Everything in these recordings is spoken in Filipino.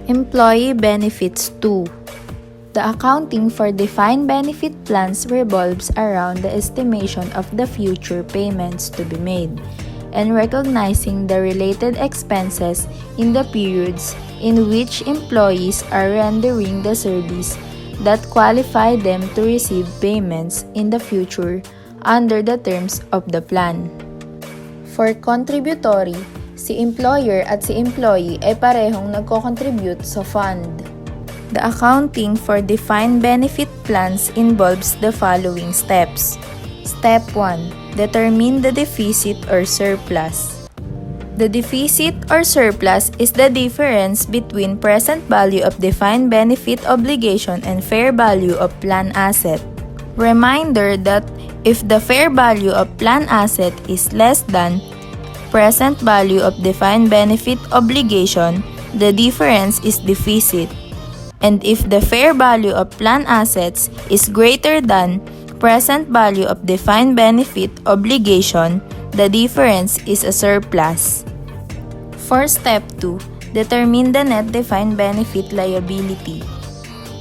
Employee Benefits 2. The accounting for defined benefit plans revolves around the estimation of the future payments to be made and recognizing the related expenses in the periods in which employees are rendering the service that qualify them to receive payments in the future under the terms of the plan. For contributory, si employer at si employee ay parehong nagko-contribute sa fund. The accounting for defined benefit plans involves the following steps. Step 1. Determine the deficit or surplus. The deficit or surplus is the difference between present value of defined benefit obligation and fair value of plan asset. Reminder that if the fair value of plan asset is less than present value of defined benefit obligation, the difference is deficit. And if the fair value of plan assets is greater than present value of defined benefit obligation, the difference is a surplus. For step 2, determine the net defined benefit liability.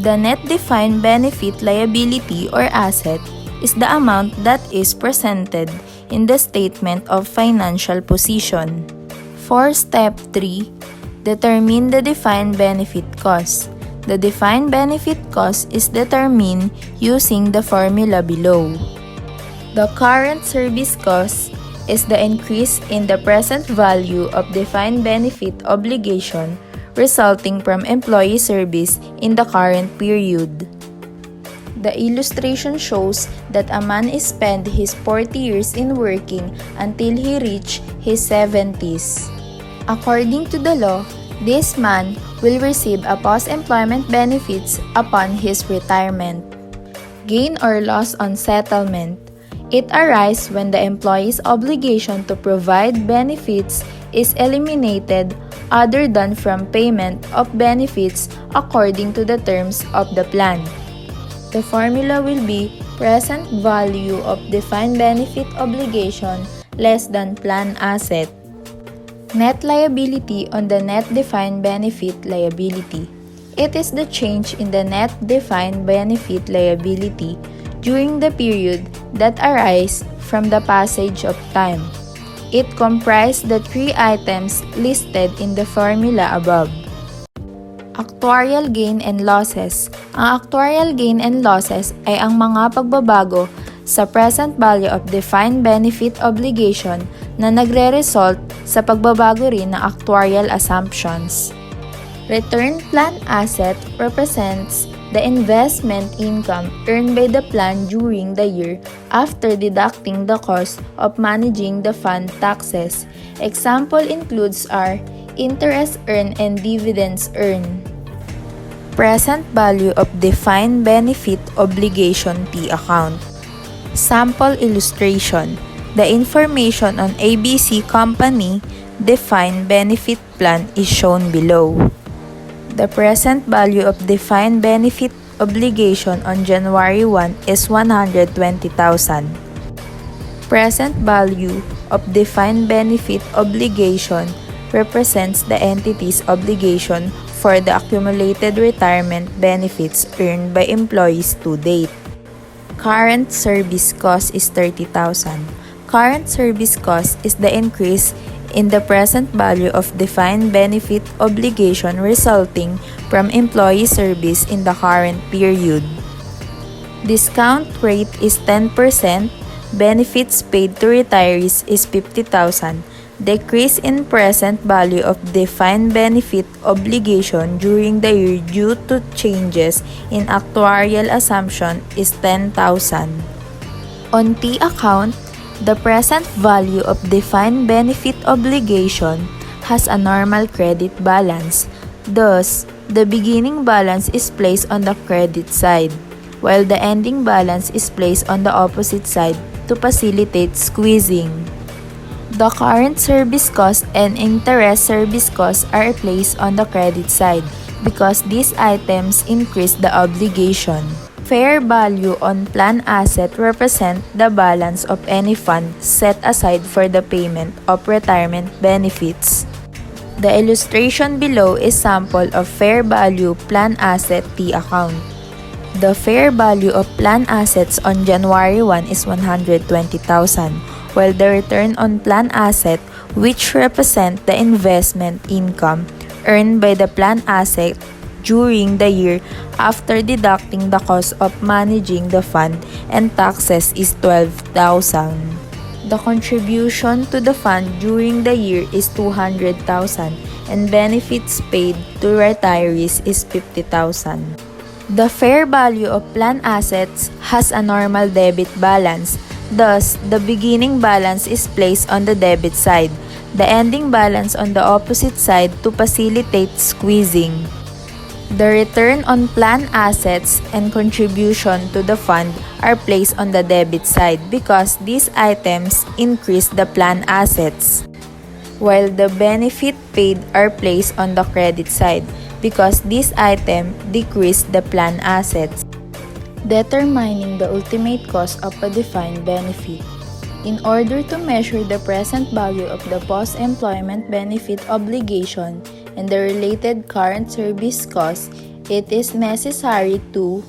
The net defined benefit liability or asset is the amount that is presented in the statement of financial position. For step 3, determine the defined benefit cost. The defined benefit cost is determined using the formula below. The current service cost is the increase in the present value of defined benefit obligation resulting from employee service in the current period. The illustration shows that a man spent his 40 years in working until he reached his 70s. According to the law, this man will receive a post-employment benefits upon his retirement. Gain or loss on settlement. It arises when the employee's obligation to provide benefits is eliminated other than from payment of benefits according to the terms of the plan. The formula will be present value of defined benefit obligation less than plan asset. Net liability on the net defined benefit liability. It is the change in the net defined benefit liability during the period that arises from the passage of time. It comprises the three items listed in the formula above. Actuarial gain and losses. Ang actuarial gain and losses ay ang mga pagbabago sa present value of defined benefit obligation na nagre-result sa pagbabago rin ng actuarial assumptions. Return plan asset represents the investment income earned by the plan during the year after deducting the cost of managing the fund taxes. Example includes are interest earned and dividends earned. Present value of defined benefit obligation T account. Sample illustration. The information on ABC Company defined benefit plan is shown below. The present value of defined benefit obligation on January 1 is 120,000. Present value of defined benefit obligation represents the entity's obligation for the accumulated retirement benefits earned by employees to date. Current service cost is 30,000. Current service cost is the increase in the present value of defined benefit obligation resulting from employee service in the current period. Discount rate is 10%. Benefits paid to retirees is 50,000. Decrease in present value of defined benefit obligation during the year due to changes in actuarial assumption is 10,000. On T account, the present value of defined benefit obligation has a normal credit balance. Thus, the beginning balance is placed on the credit side, while the ending balance is placed on the opposite side to facilitate squeezing. The current service cost and interest service costs are placed on the credit side because these items increase the obligation. Fair value on plan asset represent the balance of any fund set aside for the payment of retirement benefits. The illustration below is sample of fair value plan asset T account. The fair value of plan assets on January 1 is 120,000, while the return on plan asset, which represent the investment income earned by the plan asset during the year after deducting the cost of managing the fund and taxes, is 12,000. The contribution to the fund during the year is 200,000 and benefits paid to retirees is 50,000. The fair value of plan assets has a normal debit balance. Thus, the beginning balance is placed on the debit side, the ending balance on the opposite side to facilitate squeezing. The return on plan assets and contribution to the fund are placed on the debit side because these items increase the plan assets, while the benefit paid are placed on the credit side because this item decrease the plan assets. Determining the ultimate cost of a defined benefit. In order to measure the present value of the post-employment benefit obligation and the related current service cost, it is necessary to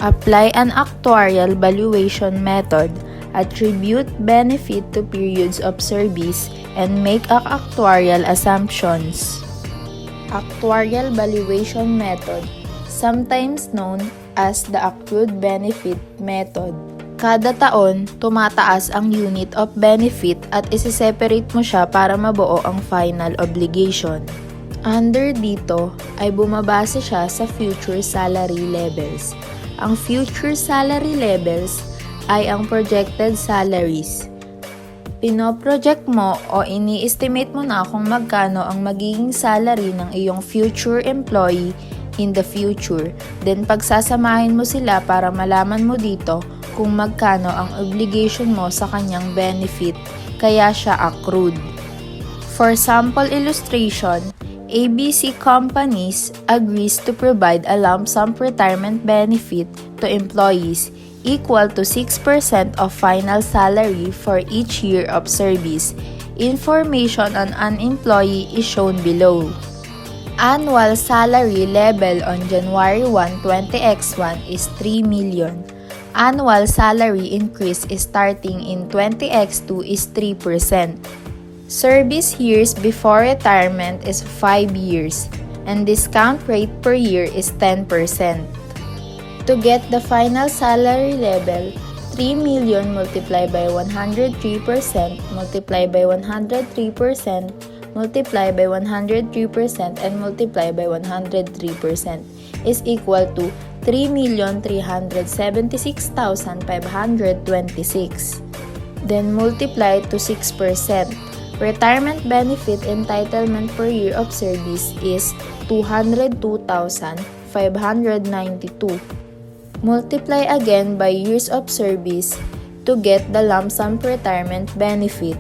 apply an actuarial valuation method, attribute benefit to periods of service, and make actuarial assumptions. Actuarial valuation method, sometimes known as the accrued benefit method. Kada taon, tumataas ang unit of benefit at isi-separate mo siya para mabuo ang final obligation. Under dito ay bumabase siya sa future salary levels. Ang future salary levels ay ang projected salaries. Pinoproject mo o ini-estimate mo na kung magkano ang magiging salary ng iyong future employee in the future. Then pagsasamahin mo sila para malaman mo dito kung magkano ang obligation mo sa kanyang benefit, kaya siya accrued. For sample illustration, ABC Companies agrees to provide a lump sum retirement benefit to employees equal to 6% of final salary for each year of service. Information on an employee is shown below. Annual salary level on January 1, 20X1 is 3 million. Annual salary increase starting in 20X2 is 3%. Service years before retirement is 5 years, and discount rate per year is 10%. To get the final salary level, 3 million multiplied by 103% multiplied by 103% multiplied by 103% and multiplied by 103% is equal to 3,376,526. Then multiply to 6%. Retirement benefit entitlement per year of service is 202,592. Multiply again by years of service to get the lump sum retirement benefit.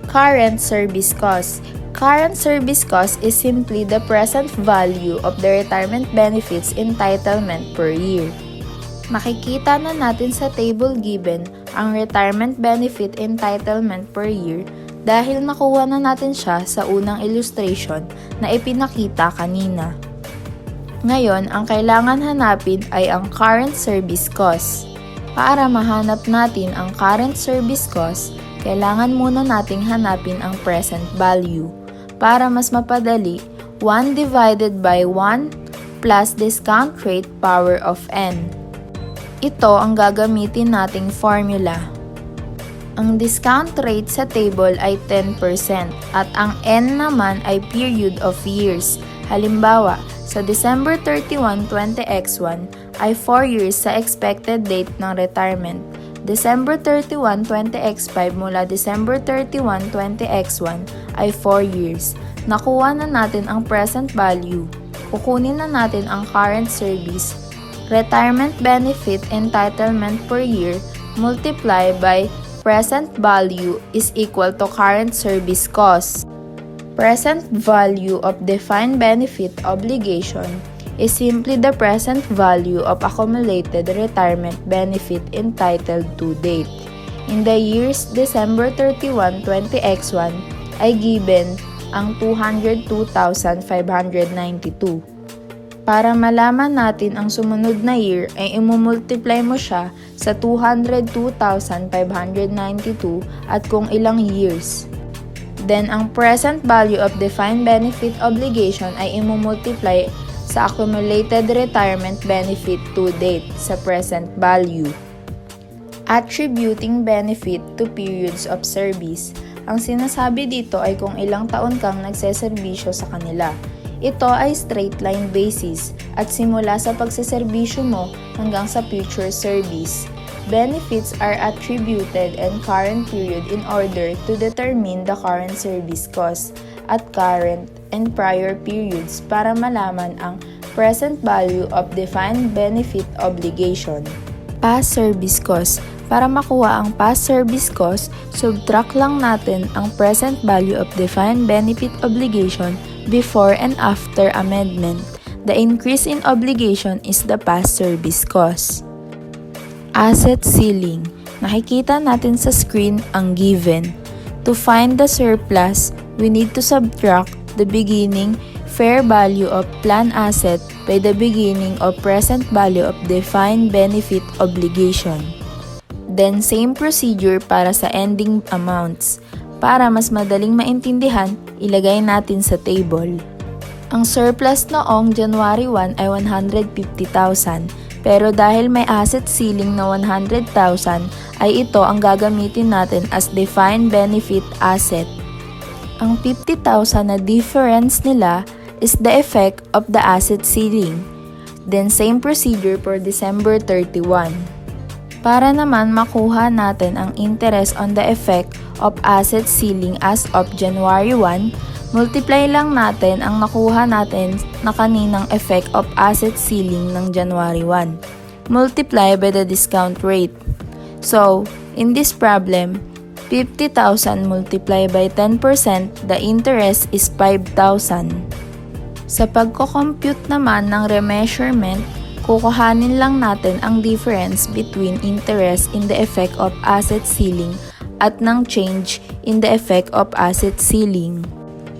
Current service cost. Current service cost is simply the present value of the retirement benefits entitlement per year. Makikita na natin sa table given ang retirement benefit entitlement per year dahil nakuha na natin siya sa unang illustration na ipinakita kanina. Ngayon, ang kailangan hanapin ay ang current service cost. Para mahanap natin ang current service cost, kailangan muna nating hanapin ang present value. Para mas mapadali, 1 divided by 1 plus discount rate power of n. Ito ang gagamitin nating formula. Ang discount rate sa table ay 10% at ang n naman ay period of years. Halimbawa, sa December 31, 20X1 ay 4 years sa expected date ng retirement. December 31, 20X5 mula December 31, 20X1 ay 4 years. Nakuha na natin ang present value. Kukunin na natin ang current service. Retirement benefit entitlement per year multiply by present value is equal to current service cost. Present value of defined benefit obligation is simply the present value of accumulated retirement benefit entitled to date. In the years December 31, 20X1 ay given ang 202,592. Para malaman natin ang sumunod na year ay imumultiply mo siya sa 202,592 at kung ilang years. Then, ang present value of defined benefit obligation ay imumultiply sa accumulated retirement benefit to date sa present value. Attributing benefit to periods of service. Ang sinasabi dito ay kung ilang taon kang nagseserbisyo sa kanila. Ito ay straight line basis at simula sa pagseserbisyo mo hanggang sa future service. Benefits are attributed in current period in order to determine the current service cost at current and prior periods para malaman ang present value of defined benefit obligation. Past service cost. Para makuha ang past service cost, subtract lang natin ang present value of defined benefit obligation before and after amendment. The increase in obligation is the past service cost. Asset ceiling. Nakikita natin sa screen ang given. To find the surplus, we need to subtract the beginning fair value of plan asset by the beginning of present value of defined benefit obligation. Then same procedure para sa ending amounts. Para mas madaling maintindihan, ilagay natin sa table. Ang surplus noong January 1 ay 150,000, pero dahil may asset ceiling na 100,000, ay ito ang gagamitin natin as defined benefit asset. Ang 50,000 na difference nila is the effect of the asset ceiling. Then same procedure for December 31. Para naman makuha natin ang interest on the effect of asset ceiling as of January 1, multiply lang natin ang nakuha natin na kaninang effect of asset ceiling ng January 1. Multiply by the discount rate. So, in this problem, 50,000 multiplied by 10%, the interest is 5,000. Sa pagko-compute naman ng remeasurement, kukuhanin lang natin ang difference between interest in the effect of asset ceiling at ng change in the effect of asset ceiling.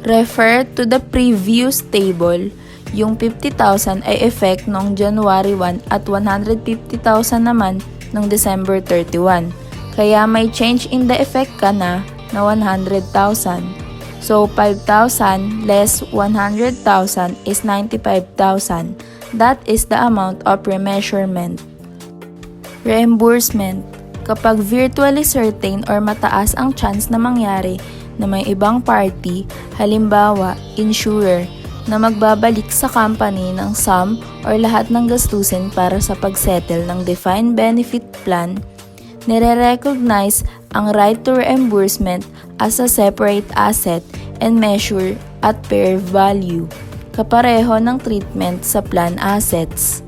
Refer to the previous table, yung 50,000 ay effect noong January 1 at 150,000 naman noong December 31. Kaya may change in the effect ka na 100,000. So 5,000 less 100,000 is 95,000. That is the amount of remeasurement. Reimbursement. Kapag virtually certain or mataas ang chance na mangyari na may ibang party, halimbawa, insurer, na magbabalik sa company ng sum or lahat ng gastusin para sa pagsettle ng defined benefit plan, nire-recognize ang right to reimbursement as a separate asset and measure at fair value, kapareho ng treatment sa plan assets.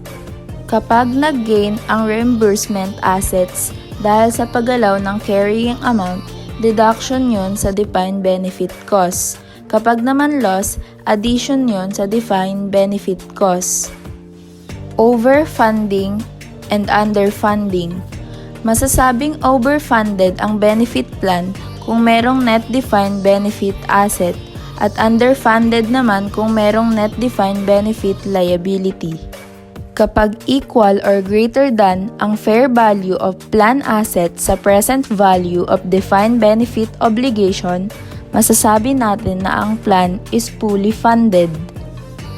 Kapag nag-gain ang reimbursement assets dahil sa paggalaw ng carrying amount, deduction yon sa defined benefit cost. Kapag naman loss, addition yon sa defined benefit cost. Overfunding and underfunding. Masasabing overfunded ang benefit plan kung merong net defined benefit asset at underfunded naman kung merong net defined benefit liability. Kapag equal or greater than ang fair value of plan asset sa present value of defined benefit obligation, masasabi natin na ang plan is fully funded.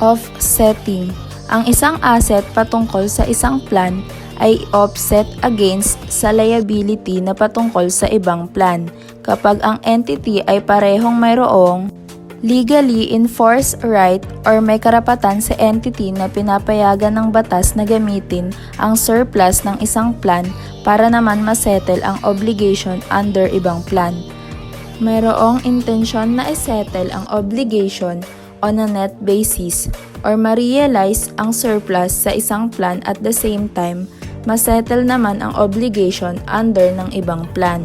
Offsetting. Ang isang asset patungkol sa isang plan ay offset against sa liability na patungkol sa ibang plan kapag ang entity ay parehong mayroong legally enforced right or may karapatan sa entity na pinapayagan ng batas na gamitin ang surplus ng isang plan para naman masettle ang obligation under ibang plan. Mayroong intensyon na isettle ang obligation on a net basis or ma-realize ang surplus sa isang plan at the same time, masettle naman ang obligation under ng ibang plan.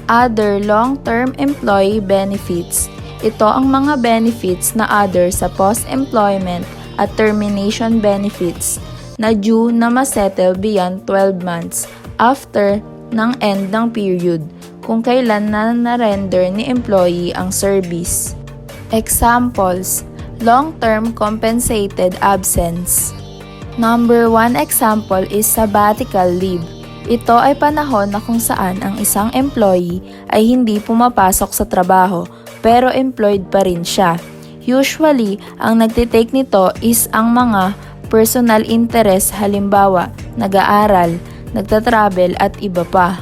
Other long-term employee benefits. Ito ang mga benefits na other sa post-employment at termination benefits na due na masettle beyond 12 months after ng end ng period kung kailan na na-render ni employee ang service. Examples: long-term compensated absence. Number 1 example is sabbatical leave. Ito ay panahon na kung saan ang isang employee ay hindi pumapasok sa trabaho pero employed pa rin siya. Usually, ang nagtitake nito is ang mga personal interest, halimbawa, nag-aaral, nagtatravel at iba pa.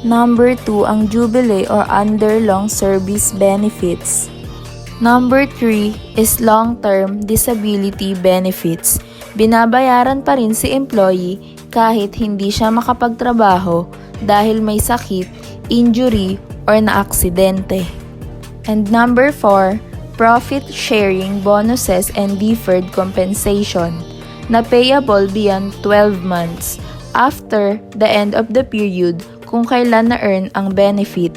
Number 2 ang jubilee or under long service benefits. Number 3 is long-term disability benefits. Binabayaran pa rin si employee kahit hindi siya makapagtrabaho dahil may sakit, injury, or na-aksidente. And number 4, profit sharing bonuses and deferred compensation na payable beyond 12 months after the end of the period kung kailan na-earn ang benefit.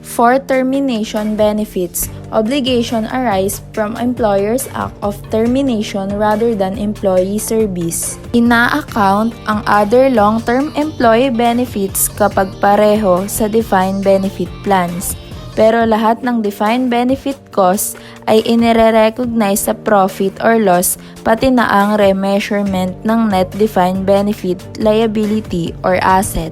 For termination benefits, obligation arise from Employers Act of Termination rather than employee service. Ina-account ang other long-term employee benefits kapag pareho sa defined benefit plans. Pero lahat ng defined benefit costs ay inire-recognize sa profit or loss pati na ang remeasurement ng net defined benefit liability or asset.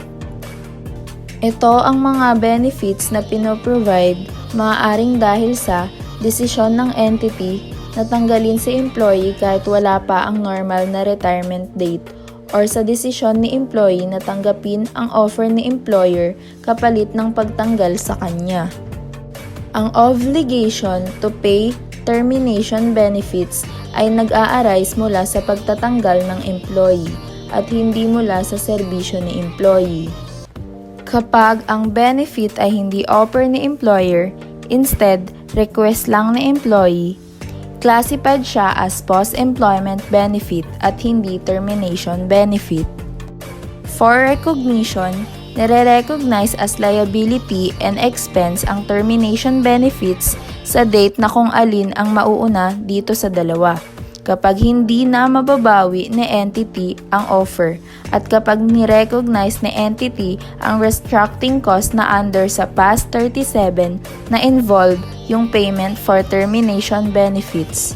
Ito ang mga benefits na pinoprovide maaaring dahil sa desisyon ng entity na tanggalin si employee kahit wala pa ang normal na retirement date or sa desisyon ni employee na tanggapin ang offer ni employer kapalit ng pagtanggal sa kanya. Ang obligation to pay termination benefits ay nag-a-arise mula sa pagtatanggal ng employee at hindi mula sa serbisyo ni employee. Kapag ang benefit ay hindi offer ni employer, instead, request lang ni employee, classified siya as post-employment benefit at hindi termination benefit. For recognition, nire-recognize as liability and expense ang termination benefits sa date na kung alin ang mauuna dito sa dalawa. Kapag hindi na mababawi ni entity ang offer at kapag ni-recognize ni entity ang restructuring cost na under sa past 37 na involve yung payment for termination benefits.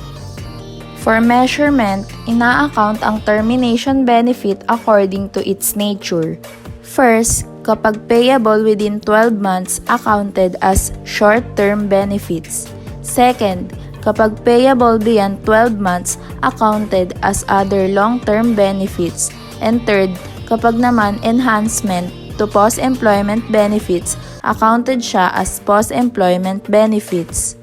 For measurement, ina-account ang termination benefit according to its nature. First, kapag payable within 12 months, accounted as short-term benefits. Second, kapag payable beyond 12 months, accounted as other long-term benefits. And third, kapag naman enhancement to post-employment benefits, accounted siya as post-employment benefits.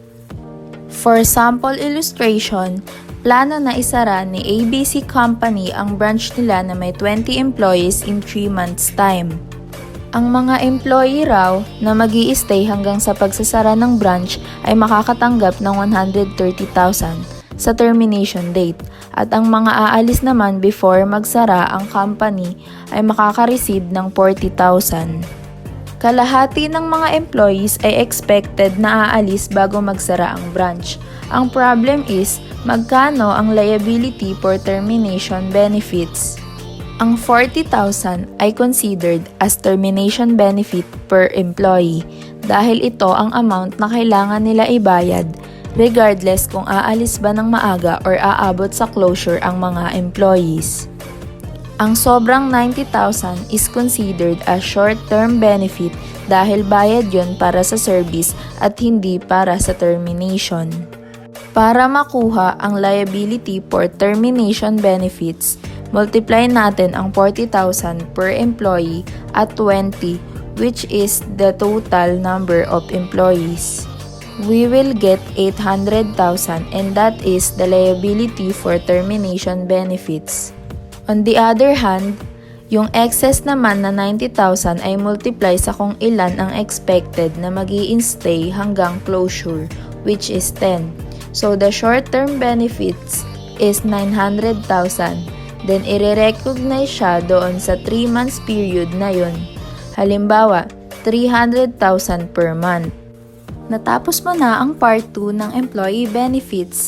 For sample illustration, plano na isara ni ABC Company ang branch nila na may 20 employees in 3 months' time. Ang mga employee raw na mag-i-stay hanggang sa pagsasara ng branch ay makakatanggap ng 130,000 sa termination date at ang mga aalis naman before magsara ang company ay makaka-receive ng 40,000. Kalahati ng mga employees ay expected na aalis bago magsara ang branch. Ang problem is magkano ang liability for termination benefits. Ang 40,000 ay considered as termination benefit per employee dahil ito ang amount na kailangan nila ibayad regardless kung aalis ba ng maaga or aabot sa closure ang mga employees. Ang sobrang 90,000 is considered as short-term benefit dahil bayad yon para sa service at hindi para sa termination. Para makuha ang liability for termination benefits, multiply natin ang 40,000 per employee at 20, which is the total number of employees. We will get 800,000 and that is the liability for termination benefits. On the other hand, yung excess naman na 90,000 ay multiply sa kung ilan ang expected na mag-i-stay hanggang closure, which is 10. So the short-term benefits is 900,000. Then, i-recognize siya doon sa 3 months period na yun. Halimbawa, 300,000 per month. Natapos mo na ang part 2 ng employee benefits.